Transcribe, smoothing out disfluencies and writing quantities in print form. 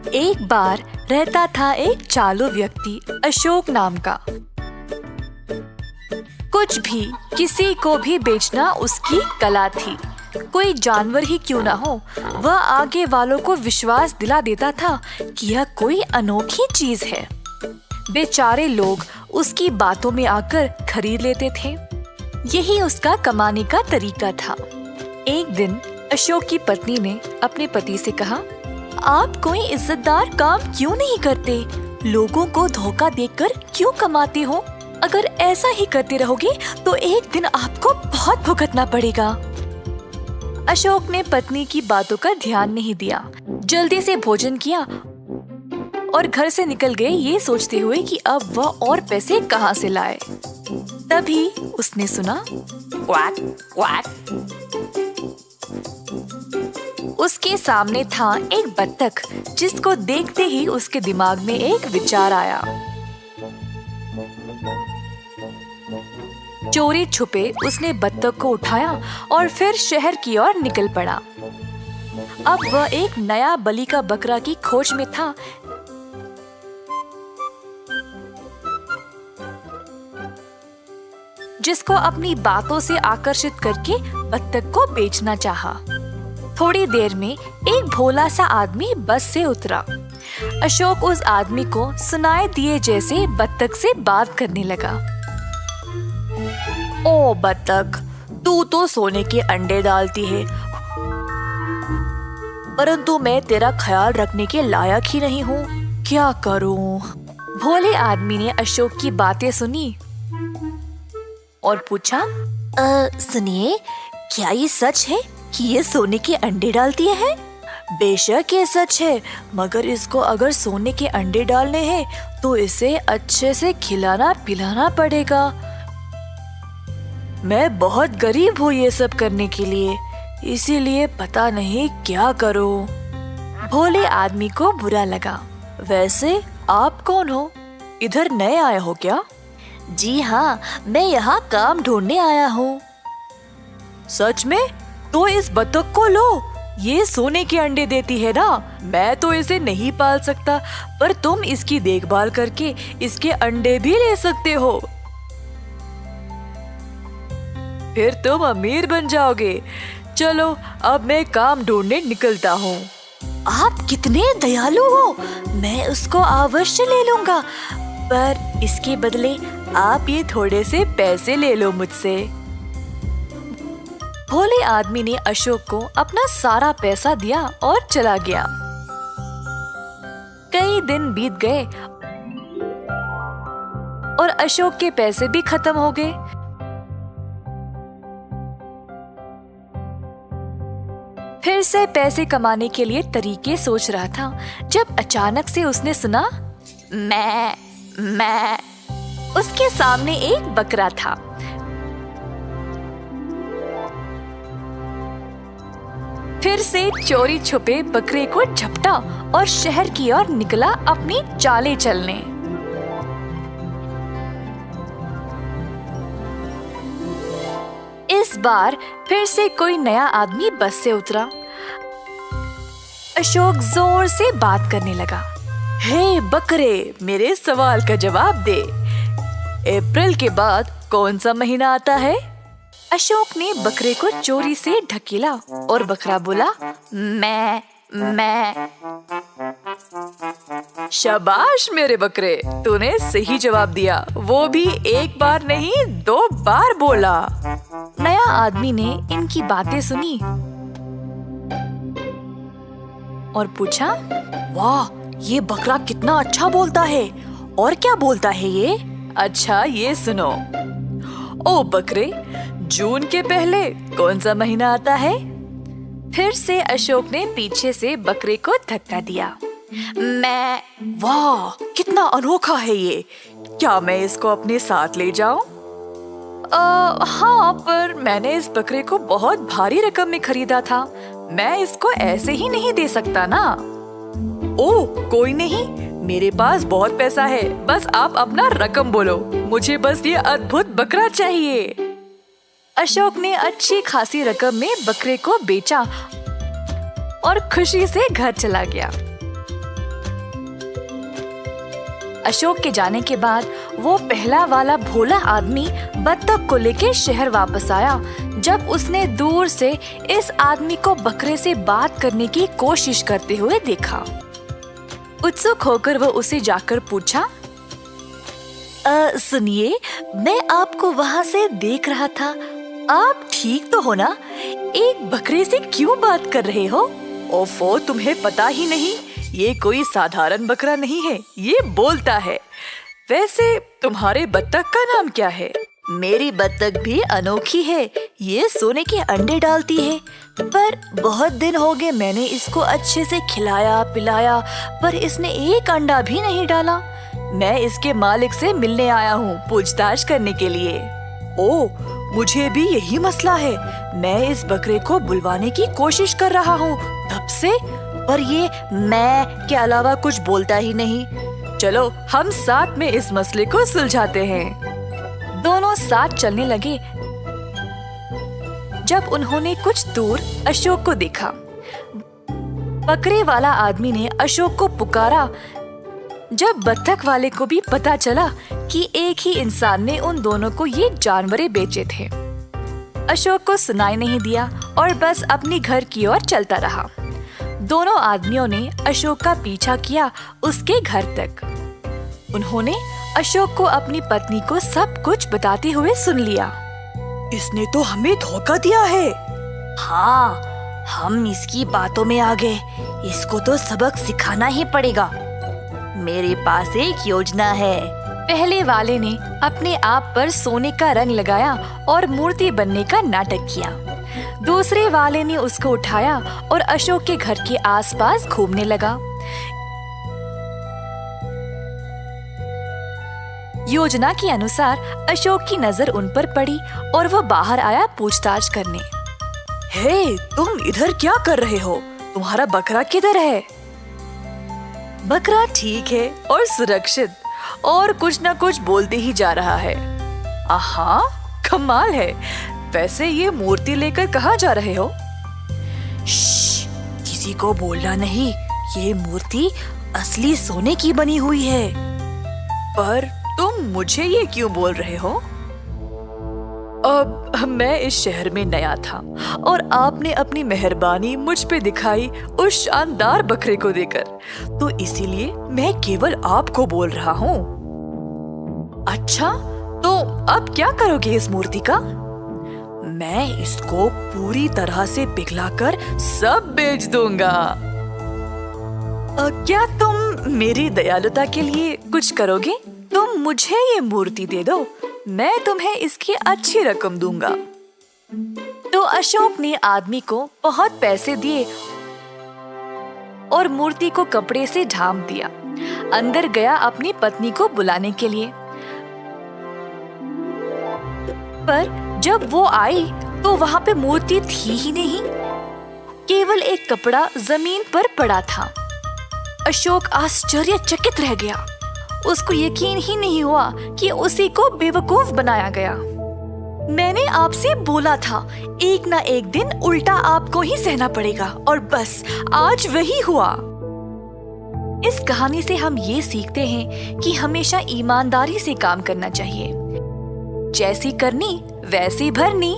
एक बार रहता था एक चालू व्यक्ति अशोक नाम का। कुछ भी किसी को भी बेचना उसकी कला थी। कोई जानवर ही क्यों ना हो, वह आगे वालों को विश्वास दिला देता था कि यह कोई अनोखी चीज है। बेचारे लोग उसकी बातों में आकर खरीद लेते थे। यही उसका कमाने का तरीका था। एक दिन अशोक की पत्नी ने अपने पति से कहा, आप कोई इज्जतदार काम क्यों नहीं करते? लोगों को धोखा देकर क्यों कमाते हो? अगर ऐसा ही करते रहोगे तो एक दिन आपको बहुत भुगतना पड़ेगा। अशोक ने पत्नी की बातों का ध्यान नहीं दिया। जल्दी से भोजन किया और घर से निकल गए, ये सोचते हुए कि अब वह और पैसे कहां से लाए। तभी उसने सुना क्वाक क्वाक। उसके सामने था एक बत्तख, जिसको देखते ही उसके दिमाग में एक विचार आया। चोरी छुपे उसने बत्तख को उठाया और फिर शहर की ओर निकल पड़ा। अब वह एक नया बलि का बकरा की खोज में था। जिसको अपनी बातों से आकर्षित करके बत्तख को बेचना चाहा। थोड़ी देर में एक भोला सा आदमी बस से उतरा। अशोक उस आदमी को सुनाए दिए जैसे बत्तख से बात करने लगा। ओ बत्तख, तू तो सोने के अंडे डालती है, परंतु मैं तेरा ख्याल रखने के लायक ही नहीं हूँ। क्या करूँ? भोले आदमी ने अशोक की बातें सुनी और पूछा, सुनिए, क्या ये सच है कि ये सोने के अंडे डालती है? बेशक ये सच है, मगर इसको अगर सोने के अंडे डालने हैं तो इसे अच्छे से खिलाना पिलाना पड़ेगा। मैं बहुत गरीब हूँ ये सब करने के लिए, इसीलिए पता नहीं क्या करूँ। भोले आदमी को बुरा लगा। वैसे आप कौन हो? इधर नए आए हो क्या? जी हाँ, मैं यहाँ काम ढूंढने आया हूँ। सच में? तो इस बत्तख को लो, ये सोने के अंडे देती है ना। मैं तो इसे नहीं पाल सकता, पर तुम इसकी देखभाल करके इसके अंडे भी ले सकते हो। फिर तुम अमीर बन जाओगे। चलो अब मैं काम ढूंढने निकलता हूँ। आप कितने दयालु हो, मैं उसको अवश्य ले लूंगा, पर इसके बदले आप ये थोड़े से पैसे ले लो मुझसे। भोले आदमी ने अशोक को अपना सारा पैसा दिया और चला गया। कई दिन बीत गए और अशोक के पैसे भी खत्म हो गए। फिर से पैसे कमाने के लिए तरीके सोच रहा था, जब अचानक से उसने सुना मैं। उसके सामने एक बकरा था। फिर से चोरी छुपे बकरे को झपटा और शहर की ओर निकला अपनी चालें चलने। इस बार फिर से कोई नया आदमी बस से उतरा। अशोक जोर से बात करने लगा। हे बकरे, मेरे सवाल का जवाब दे। अप्रैल के बाद कौन सा महीना आता है? अशोक ने बकरे को चोरी से ढकेला और बकरा बोला, मैं। शाबाश मेरे बकरे, तूने सही जवाब दिया, वो भी एक बार नहीं 2 बार बोला। नया आदमी ने इनकी बातें सुनी और पूछा, वाह, ये बकरा कितना अच्छा बोलता है। और क्या बोलता है ये? अच्छा, ये सुनो। ओ बकरे, जून के पहले कौन सा महीना आता है? फिर से अशोक ने पीछे से बकरे को धक्का दिया। मैं। वाह, कितना अनोखा है ये। क्या मैं इसको अपने साथ ले जाऊं? हाँ, पर मैंने इस बकरे को बहुत भारी रकम में खरीदा था। मैं इसको ऐसे ही नहीं दे सकता ना। ओह, कोई नहीं, मेरे पास बहुत पैसा है। बस आप अपना रकम बोलो, मुझे बस ये अद्भुत बकरा चाहिए। अशोक ने अच्छी खासी रकम में बकरे को बेचा और खुशी से घर चला गया। अशोक के जाने के बाद वो पहला वाला भोला आदमी बत्तख को लेके शहर वापस आया। जब उसने दूर से इस आदमी को बकरे से बात करने की कोशिश करते हुए देखा, उत्सुक होकर वो उसे जाकर पूछा, सुनिए, मैं आपको वहाँ से देख रहा था, आप ठीक तो हो ना? एक बकरे से क्यों बात कर रहे हो? ओफो, तुम्हें पता ही नहीं, ये कोई साधारण बकरा नहीं है, ये बोलता है। वैसे तुम्हारे बत्तख का नाम क्या है? मेरी बत्तख भी अनोखी है, ये सोने के अंडे डालती है, पर बहुत दिन हो गए मैंने इसको अच्छे से खिलाया पिलाया, पर इसने एक अंडा भी नहीं डाला। मैं इसके मालिक से मिलने आया हूँ पूछताछ करने के लिए। ओह, मुझे भी यही मसला है, मैं इस बकरे को बुलवाने की कोशिश कर रहा हूँ तब से, पर ये मैं के अलावा कुछ बोलता ही नहीं। चलो हम साथ में इस मसले को सुलझाते हैं। दोनों साथ चलने लगे। जब उन्होंने कुछ दूर अशोक को देखा, बकरे वाला आदमी ने अशोक को पुकारा। जब बत्तख वाले को भी पता चला कि एक ही इंसान ने उन दोनों को ये जानवरें बेचे थे, अशोक को सुनाई नहीं दिया और बस अपनी घर की ओर चलता रहा। दोनों आदमियों ने अशोक का पीछा किया उसके घर तक। उन्होंने अशोक को अपनी पत्नी को सब कुछ बताते हुए सुन लिया। इसने तो हमें धोखा दिया है। हाँ, हम इसकी बातों में आ गए, इसको तो सबक सिखाना ही पड़ेगा। मेरे पास एक योजना है। पहले वाले ने अपने आप पर सोने का रंग लगाया और मूर्ति बनने का नाटक किया। दूसरे वाले ने उसको उठाया और अशोक के घर के आसपास घूमने लगा। योजना के अनुसार अशोक की नजर उन पर पड़ी और वो बाहर आया पूछताछ करने। हे, तुम इधर क्या कर रहे हो? तुम्हारा बकरा किधर है? बकरा ठीक है और सुरक्षित, और कुछ न कुछ बोलते ही जा रहा है। आहा, कमाल है। वैसे ये मूर्ति लेकर कहाँ जा रहे हो? श्श, किसी को बोलना नहीं, ये मूर्ति असली सोने की बनी हुई है। पर तुम मुझे ये क्यों बोल रहे हो? अब मैं इस शहर में नया था और आपने अपनी मेहरबानी मुझ पे दिखाई उस शानदार बकरे को देकर, तो इसीलिए मैं केवल आपको बोल रहा हूँ। अच्छा, तो अब क्या करोगे इस मूर्ति का? मैं इसको पूरी तरह से पिघलाकर सब बेच दूंगा। क्या तुम मेरी दयालुता के लिए कुछ करोगे? तुम मुझे ये मूर्ति दे दो, मैं तुम्हें इसकी अच्छी रकम दूंगा। तो अशोक ने आदमी को बहुत पैसे दिए और मूर्ति को कपड़े से ढांप दिया। अंदर गया अपनी पत्नी को बुलाने के लिए, पर जब वो आई तो वहाँ पे मूर्ति थी ही नहीं, केवल एक कपड़ा जमीन पर पड़ा था। अशोक आश्चर्यचकित रह गया। उसको यकीन ही नहीं हुआ कि उसी को बेवकूफ बनाया गया। मैंने आपसे बोला था, एक ना एक दिन उल्टा आपको ही सहना पड़ेगा, और बस आज वही हुआ। इस कहानी से हम ये सीखते हैं कि हमेशा ईमानदारी से काम करना चाहिए। जैसी करनी वैसी भरनी।